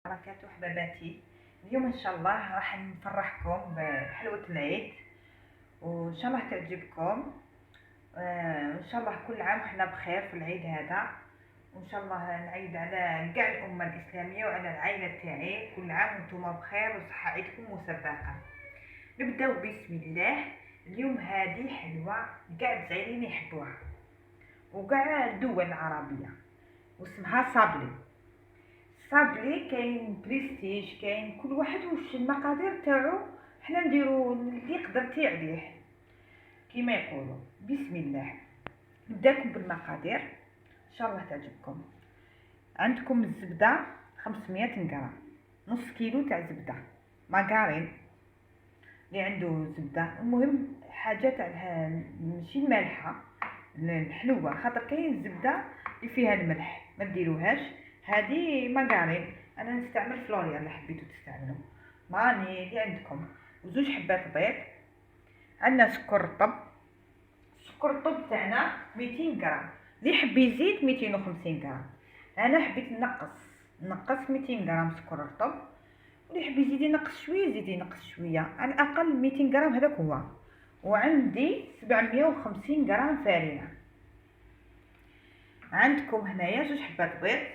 بركاته حباباتي. اليوم ان شاء الله راح نفرحكم بحلوة العيد وان شاء الله تعجبكم. ان شاء الله كل عام وحنا بخير في العيد هذا، وان شاء الله نعيد على كاع الامه الاسلاميه وعلى العائله تاعي. كل عام وانتم بخير وصحه عيدكم مسبقه. نبداو بسم الله. اليوم هذه حلوه كاع الجزائريين يحبوها وكاع الدول العربيه، واسمها صابلي. صابلي كاين بريستيج، كاين كل واحد واش المقادير تاعو، حنا نديرو اللي قدرتي عليه كيما يقولوا. بسم الله. نبداكم بالمقادير ان شاء الله تعجبكم. عندكم الزبده 500 غرام، نص كيلو تاع زبده ماغارين اللي عنده زبده. المهم حاجه تاع ماشي مالحه، الحلوه، خاطر كاين الزبده اللي فيها الملح ما ديروهاش. هذه ماغارين، انا نستعمل فلوريا اللي حبيتو تستعملوا، ماني اللي عندكم. وزوج حبات بيض. عندنا سكر رطب. السكر الرطب تاعنا 200 غرام، اللي يحب يزيد 250 غرام. انا حبيت نقص 200 غرام سكر رطب، واللي يحب يزيد ينقص شويه يزيد ينقص شويه. على الاقل 200 غرام هذاك هو. وعندي 750 غرام فارينه. عندكم هنايا جوج حبات بيض.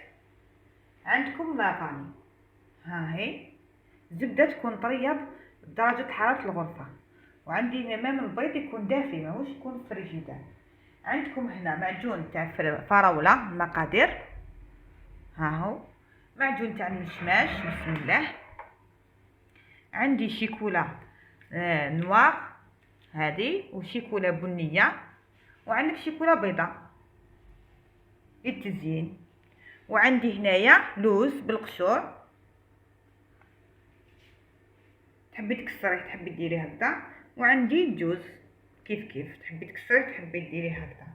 عندكم لافاني، ها هي زبده تكون طريه بدرجه حراره الغرفه. وعندي امام البيض يكون دافي ماهوش يكون فريجيدان. عندكم هنا معجون تاع فراوله. المقادير ها هو. معجون تاع المشماش، بسم الله. عندي شيكولا نوار هذه، وشيكولا بنيه، وعندك شيكولا بيضاء للتزيين. وعندي هنايا لوز بالقشور، تحبي تكسريه تحبي ديري هكذا. وعندي الجوز كيف تحبي تكسريه تحبي ديري هكذا.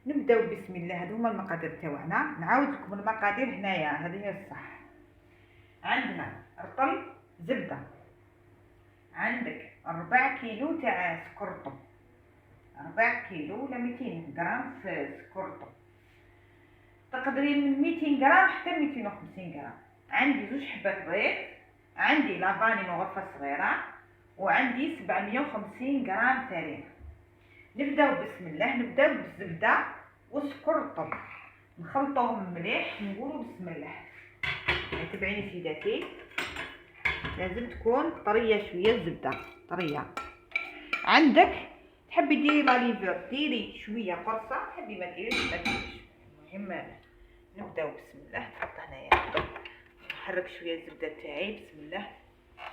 نبداو بسم الله. هادو هما المقادير تاعنا. نعاود لكم المقادير هنايا، هذه هي الصح. عندنا رطل زبده، عندك 4 كيلو تاع سكر رطب، 4 كيلو ولا 200 غرام في سكر رطب، تقدرين من 200 غرام حتى 250 غرام. عندي زوج حبات بيض، عندي لافاني غرفه صغيره، وعندي 750 غرام فارينه. نبداو بسم الله. نبداو بالزبده والسكر الرطب، نخلطوهم مليح. نقولوا بسم الله. تبعيني سيداتي، لازم تكون طريه شويه الزبده طريه. عندك تحبي ديري لاليفور ديري شويه قرصه، تحبي ما ديريش ما ديريش. المهم نبداو بسم الله. نحط هنايا نحرك شويه الزبده تاعي. بسم الله.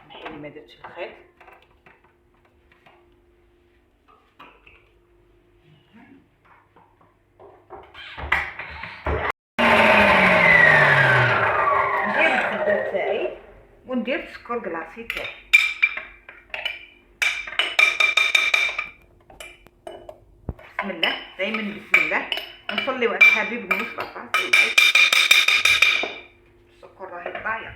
نحيلي ما درتش الخيط. ندير الزبده تاعي وندير السكر كلاصي تاعي. بسم الله. دائما بسم الله. نصليو على الحبيب المصطفى. السكر راهي طاير.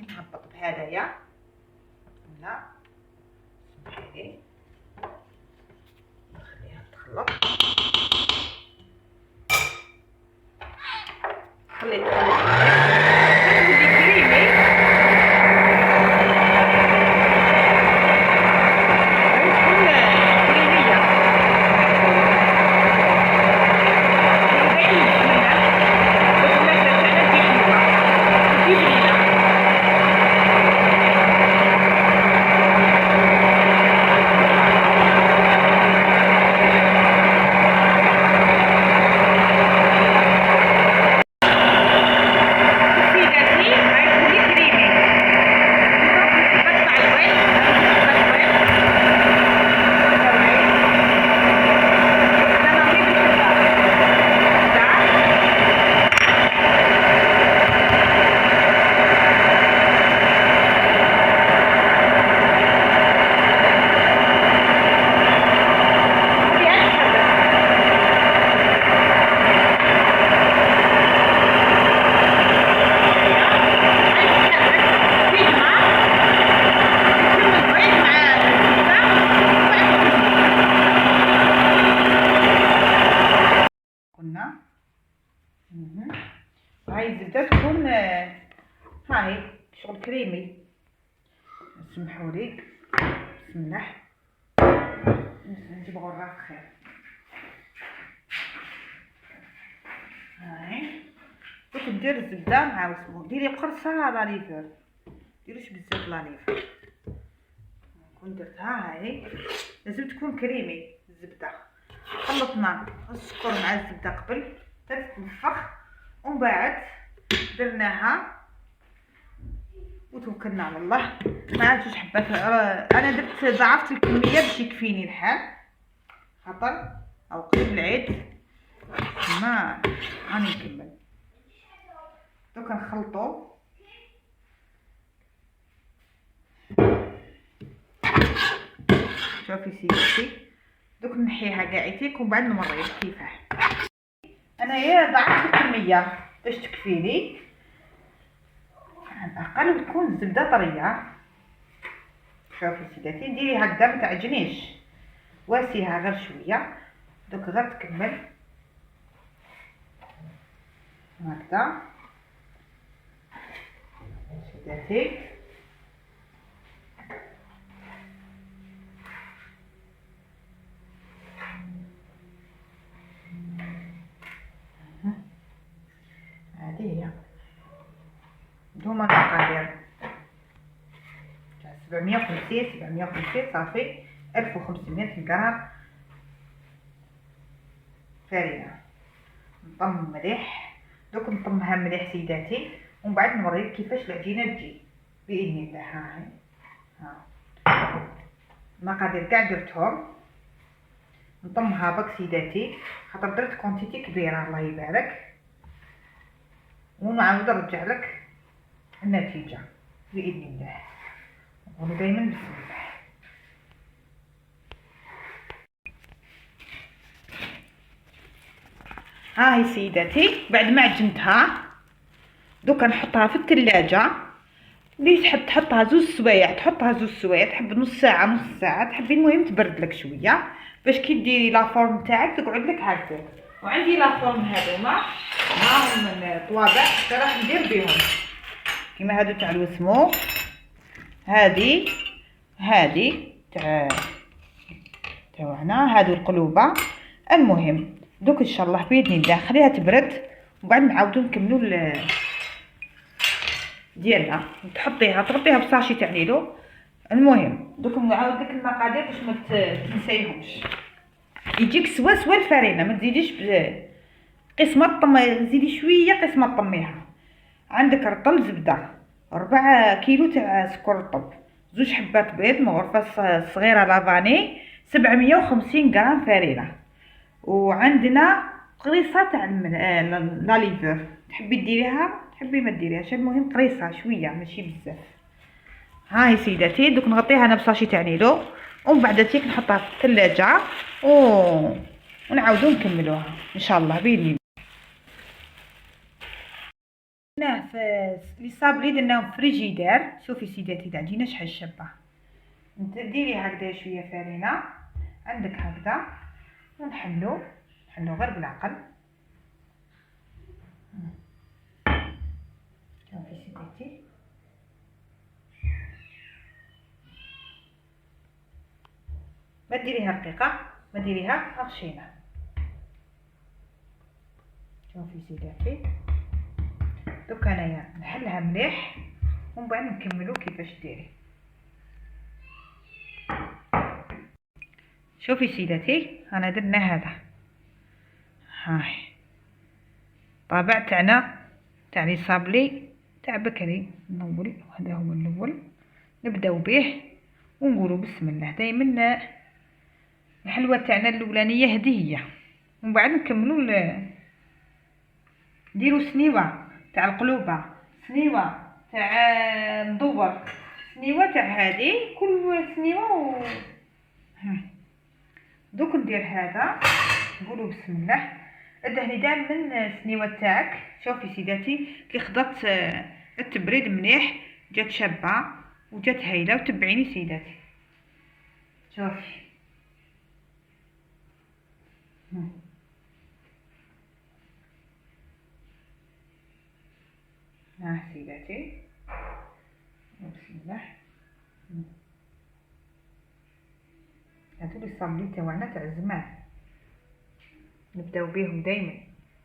نهبط بهدايا لا سمحيلي، نخليها تخلط. خلي السمنه. هاي الزبده تكون هاي شغل كريمي. سمحولي بسم الله نجيب غراف خير. هاي باش ندير الزبده مع وسمو ديري قرصه لاليفر، ديروش بزاف لاليفر. كون درتها هاي لازم تكون كريمي الزبده. خلطنا السكر مع الزبده قبل تتنفخ ومن بعد درناها وتوكلنا على الله. مع 2 حبات. انا درت ضعفت الكميه باش يكفيني الحال، خاطر او قريب العيد ما راني نكمل. دوكا نخلطو شوفي سيدتي. دوك نحيها كاعيتيك ومن بعد نوريك كيفاه. انايا ضعفت الكميه باش تكفيني، على الاقل تكون الزبده طريه. شوفي سيداتي ديري هكذا متعجنيش، واسيها غير شويه. دوك غير تكمل هكذا سيداتي. هذه هي هما المقادير 750 صافي 1500 غرام فرينه. نطم مليح. دوك نطمها مليح سيداتي ومن بعد نوريك كيفاش العجينه تجي باذن الله. ها المقادير كاع درتهم. نطمها بك سيداتي خاطر درت كونتيتي كبيره الله يبارك، ونعاود نرجع لك النتيجه باذن الله. نقولوا دائما بسم الله. ها هي سيداتي بعد ما عجنتها دوكا نحطها في الثلاجه. اللي تحب تحطها 2 سوايع تحطها 2 سوايع، تحب نص ساعه تحبي المهم تبرد لك شويه باش كي ديري لافورم تاعك تقعد لك هكذا. وعندي لافورم هذوما معاهم الطوابع راح ندير بهم كيما هادو تاع الوسمو. هادي تاعنا هادو القلوبه. المهم دوك ان شاء الله باذن الله خليها تبرد وبعد نعاودو نكملو ديالنا. تحطيها تربيها بصاشي تاع نيلو. المهم دوك نعاود لك المقادير باش ما تنسيهمش. يجيك سوا الفرينه، ما تزيديش قسمه زيدي شويه قسمه طميها. عندك رطل زبده، 4 كيلو تاع سكر رطب، 2 حبات بيض، مغرفه صغيره لافاني، 750 غرام فرينه، وعندنا قريصه تاع لاليفر. تحبي ديريها تحبي ما ديريهاش، المهم قريصه شويه ماشي بزاف. ها هي سيداتي دوك نغطيها انا بصاشي تاع نيلو ومن بعد تيك نحطها في الثلاجه ونعاودو نكملوها ان شاء الله باذن الله. هنا في لي صابلي درناهم في فريجيدير. شوفي سيداتي العجينه شحال شابه. ديري هكذا شويه فرينه عندك هكذا ونحلو غير بالعقل. شوفي سيداتي ما ديريها رقيقه، ما ديريها غشينه. شوفي سيداتي دوك انايا نحلها مليح ومن بعد نكملو كيفاش ديري. شوفي سيداتي انا درنا هذا. هاي طابع تاعنا تاع لي صابلي تاع بكري. نول هذا هو الاول نبداو به ونقولوا بسم الله. دائما الحلوه تاعنا الاولانيه هذه هي، ومن بعد نكملوا نديروا سنيوه تاع القلوبه، سنيوه تاع مدور، سنيوه تاع هذه كل سنيوه دوك ندير هذا. نقولوا بسم الله. ادهني دائما السنيوه تاعك. شوفي سيداتي كي خضت التبريد مليح جات شابه وجات هايله. وتبعيني سيداتي شوفي سيداتي. بسم الله. هادو لي صابلي تاعنا تاع زمان نبداو بيهم دايما،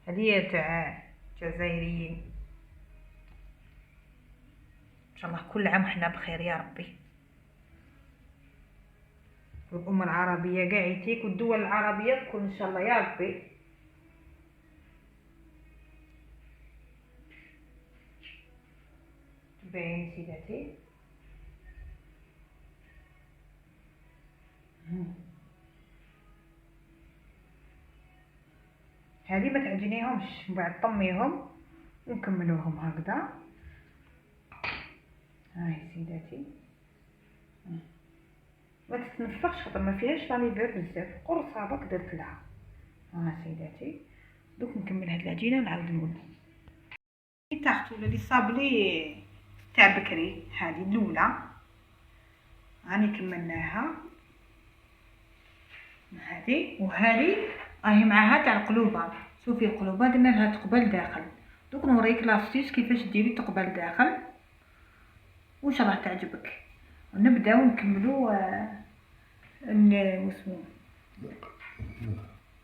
هذه تاع جزائريين. ان شاء الله كل عام وحنا بخير يا ربي، والأمة العربية كاع يتيك والدول العربية تكون ان شاء الله يا ربي. باين سيداتي. هذه ما تعجنيهمش، من بعد طميهم ونكملوهم هكذا. هاي سيداتي ما تتنفخش خاطر ما فيهاش لانيفير بزاف، قرص هكاك درت لها. ها سيداتي دوك نكمل هاد العجينه ونعاود نولي. تاخذ ولا لي صابلي تاع بكري، هذه الاولى راني كملناها. هذه وهذه راهي معاها تاع القلوبه. شوفي القلوبه درنا لها تقبل داخل، دوك نوريك لاستيس كيفاش ديري تقبل داخل وان شاء الله تعجبك. ونبداو نكملوا واسمو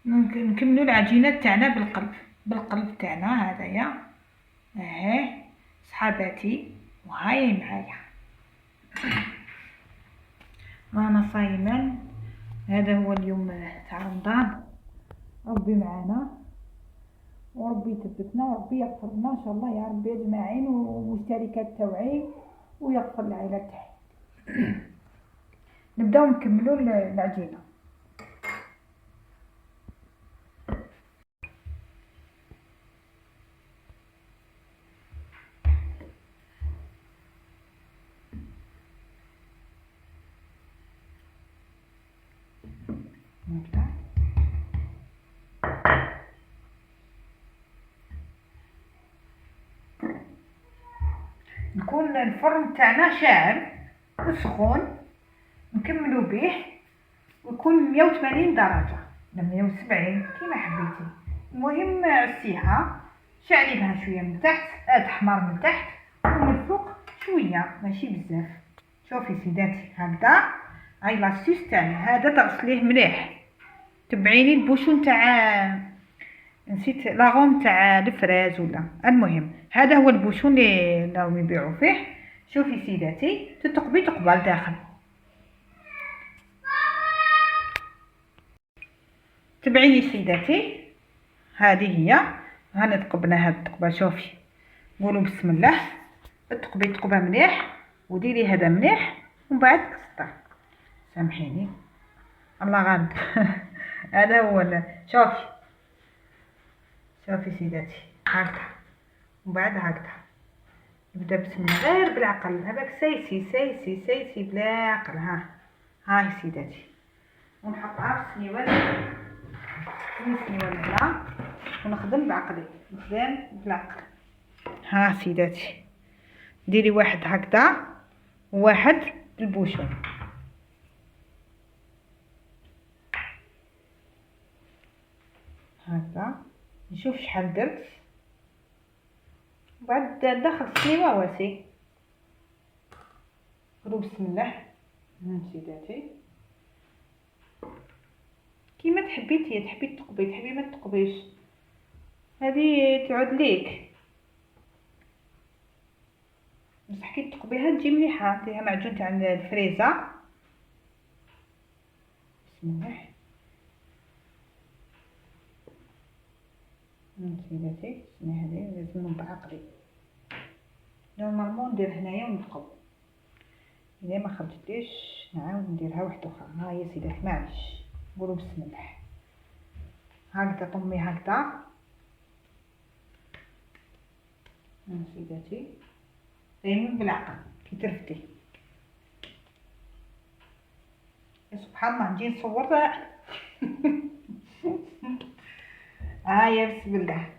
نكملوا العجينه تاعنا بالقلب تاعنا هذايا. صحاباتي وهاي معايا وانا صايما. هذا هو اليوم تاع رمضان، ربي معانا وربي يثبتنا وربي يغفر لنا ان شاء الله يا ربي اجمعين، ومشتركات توعين ويغفر العائلات تاعي. نبداو نكملوا العجينه. نكون الفرن تاعنا شاعل وسخون، نكملوا به ويكون 180 درجه ولا 170 كيما حبيتي. المهم عسيها شعلي بها شويه من تحت، تحمر من تحت ومن الفوق شويه ماشي بزاف. شوفي سيداتي هكذا. هاي لاستيس تاعنا، هذا تغسليه مليح. تبعيني البوشون تاع نسيت لاغوم تاع الفراز ولا، المهم هذا هو البوشون اللي راهم يبيعوا فيه. شوفي سيداتي تتقبي تقبل داخل. تبعيني سيداتي، هذه هي. هاني تقبنا هاد التقبه. شوفي قولوا بسم الله. تقبي تقبه مليح وديري هذا مليح ومن بعد كسطه. سامحيني الله غالب. هذا هو. شوفي سيداتي هكذا ومن بعد هكذا نبدا بسم الله غير بالعقل هذاك سايسي سايسي سايسي بلا عقل. هاي سيداتي ونحطها في السنيوال هنا ونخدم بعقلي، نخدم بالعقل. ها سيداتي ديري واحد هكذا وواحد بالبوشون هكذا. نشوف شحال درت بعد داخل السنيوه واسي. قولوا بسم الله. سيداتي كيما تحبي تقبي تحبي ما تقبيش، هذه تعود ليك. بصح كي تقبيها تجي مليحه. ديرها معجون تاع الفريزه. بسم الله. سيداتي شنو هذه لازم نوضع عقلي. نورمالمون ندير هنايا ونقب، اذا ما خرجتليش نعاود نديرها واحده اخرى. ها هي سيداتي معليش. قولوا بسم الله. هكذا طمي هكذا. سيداتي دايما بالعقل كي ترفدي. سبحان الله نجي نصور. يا بسم الله.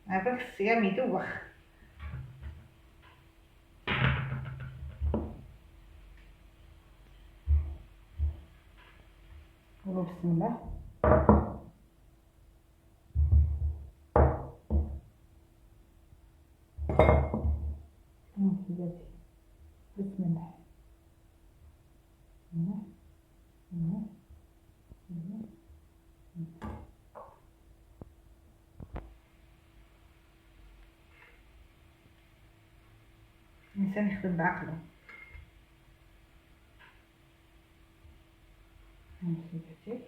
هذا في الصيام يدوخ. قولوا بسم الله. سيداتي، بسم الله. هنا هنا هنا. الإنسان يخدم بعقله. سيداتي،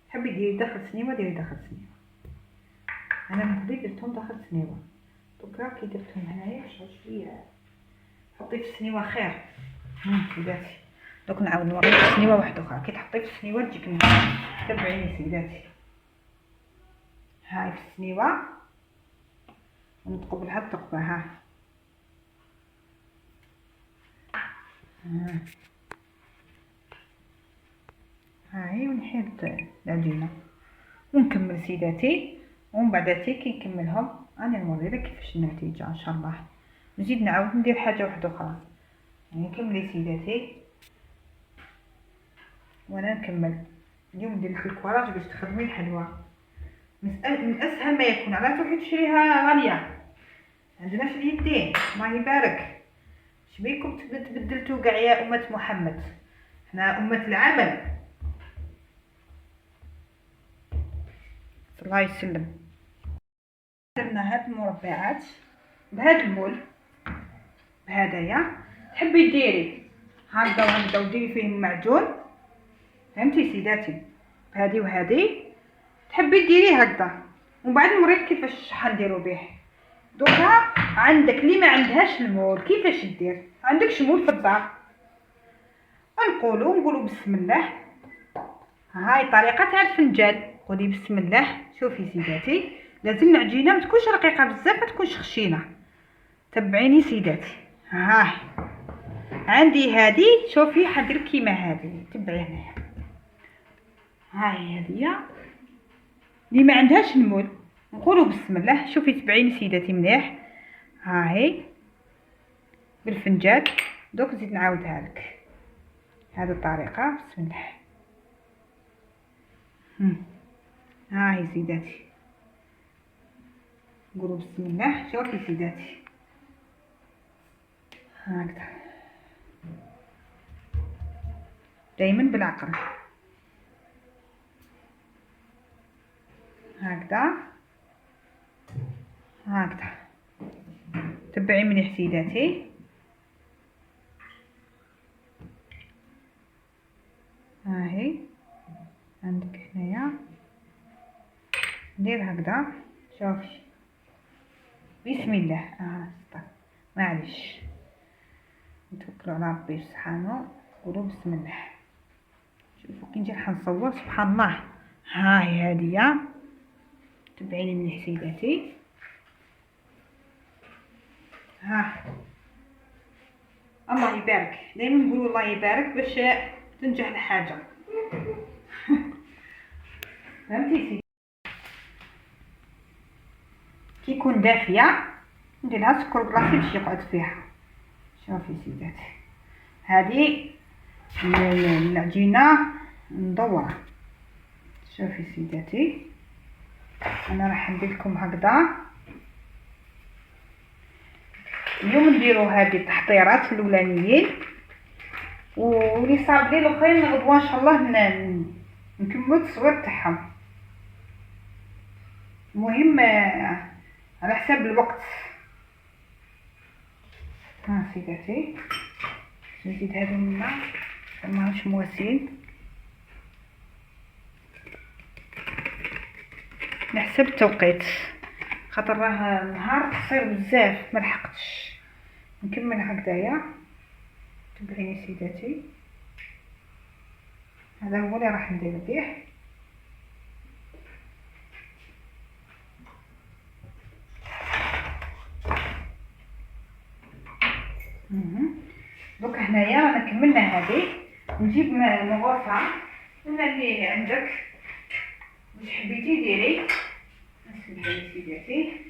تحبي ديري داخل سنيوة ديري داخل سنيوة. أنا من قبل درتهم داخل سنيوة، دوكا كي درتهم هنايا شوية حطي في السنيوة خير. سيداتي دوك نعاود نوريك سنيوة واحدة أخرى. كي تحطي في السنيوة تجيك نهار. تبعيني سيداتي، هاي في السنيوة ونتقبلها التقبة. هاي ونحيد العجينة ونكمل سيداتي. ومن بعداتي كي نكملهم انا نوري لك كيفاش النتيجة ان شاء الله. نزيد نعاود ندير حاجة واحدة اخرى. يعني كملي سيداتي وانا نكمل. اليوم ندير لك الكواراج باش تخدمي الحلوى من اسهل ما يكون. على تروحي تشريها غالية، عندنا في اليدين. الله يبارك. شبيكم تبدلتوا كاع يا امة محمد؟ احنا امة العمل. الله يسلم. درنا هاد المربعات بهاد المول بهدايا. تحبي ديري هكذا وهكذا وديري فيهم معجون، فهمتي سيداتي؟ بهادي وهادي تحبي ديري هكذا. ومن بعد نوريك كيفاش حنديرو به. دوكا عندك اللي ما عندهاش المول كيفاش دير؟ عندكش مول في الدار، نقولوا بسم الله. هاي طريقه تاع الفنجان. قولي بسم الله. شوفي سيداتي، لازم العجينه ما تكونش رقيقه بزاف، ما تكونش خشينه. تبعيني سيداتي. هاي عندي هذه، شوفي حندير كيما هذه. تبعي هنايا. هاي هذه اللي ما عندهاش المول نقولوا بسم الله. شوفي تبعيني سيداتي مليح. هاي بالفنجان. دوك نزيد نعاودها لك هذه الطريقه. بسم الله. هاي سيداتي نقولوا بسم الله. شوفي سيداتي هكذا دايما بالعقل هكذا هكذا. تبعي مليح سيداتي. هاهي عندك هنايا ندير هكذا. شوفي بسم الله. معليش نتوكلوا على ربي سبحانه. قولوا بسم الله. شوفوا كي نجي حنصور سبحان الله. هاي هادية. تبعيني مليح سيداتي. الله يبارك. دايما نقولوا الله يبارك باش تنجح الحاجه. فهمتي سيدي؟ كي يكون دافيه ندير لها سكر بلاصتي باش يقعد فيها. شوفي سيداتي هذه العجينه مدوره. شوفي سيداتي انا راح ندير لكم هكذا. اليوم نديروا هذه التحضيرات الاولانيين، واللي صاب لي الاخرين غدوه ان شاء الله نكملوا التصوير تاعهم. المهم على حساب الوقت. سيداتي نزيد هذو الماء ماهوش مواسين، نحسب التوقيت خاطر راه النهار قصير بزاف ملحقتش نكمل هكذايا. تبعيني سيداتي. هذا هو اللي راح ندير به. دوك هنايا رانا كملنا هذه. نجيب مغرفه ولا اللي عندك واش حبيتي ديري. نسمحي سيداتي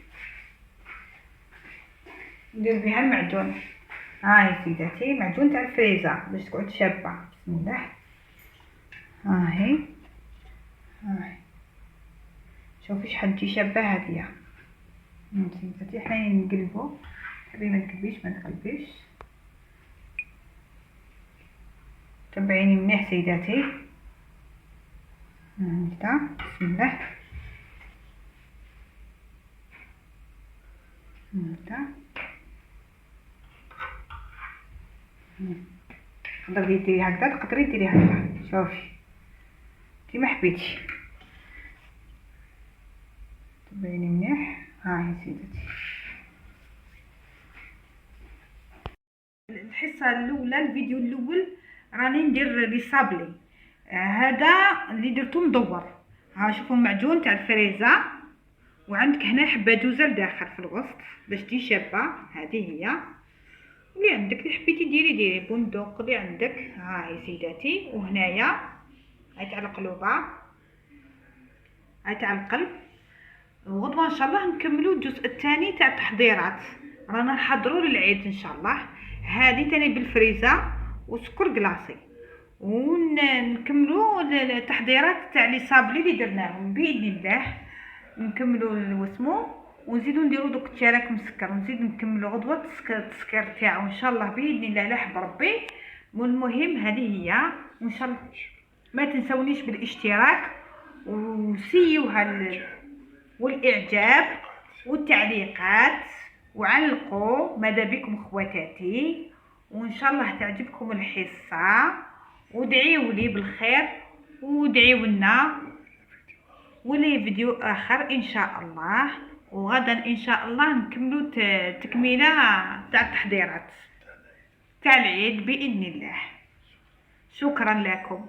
ندير بها المعجون. هاي سيداتي معجون تاع الفريزر باش تقعد شابه. بسم الله. هاي شوفي شحال تجي شابه هاديه. سيداتي حنا نقلبو. تحبي ما تقلبيش ما تقلبيش. تبعيني مليح سيداتي. هكذا بسم الله. هكذا تقدري ديري هكذا، تقدري ديري هكذا، شوفي كيما حبيتي. تبعيني مليح. ها هي سيداتي الحصه الاولى، الفيديو الاول راني ندير لي صابلي. هذا اللي درتو مدور. ها شوفوا المعجون تاع الفريزه، وعندك هنا حبه جوزه لداخل في الوسط باش تجي شابه. هذه هي اللي عندك، اللي حبيتي ديري بندق اللي عندك. ها هي سيداتي. وهنايا هاي تاع القلوبه، هاي تاع القلب. وغدوه ان شاء الله نكملوا الجزء الثاني تاع التحضيرات، رانا نحضروا للعيد ان شاء الله. هذه تاني بالفريزه وسكر كلاصي، ونكملوا التحضيرات تاع لي صابلي اللي درناهم باذن الله. نكملوا واسمو، ونزيدو نديرو دوك التراك مسكر، ونزيد نكملوا غدوه التسكير تاعو ان شاء الله باذن الله لا حب ربي. والمهم هذه هي، وان شاء الله ما تنسونيش بالاشتراك وسيوها والاعجاب والتعليقات، وعلقوا ماذا بكم خواتاتي. وان شاء الله تعجبكم الحصه، وادعيوا لي بالخير، وادعيوا لنا ولي فيديو اخر ان شاء الله. وغدا ان شاء الله نكملوا تكميله تاع التحضيرات تاع العيد باذن الله. شكرا لكم.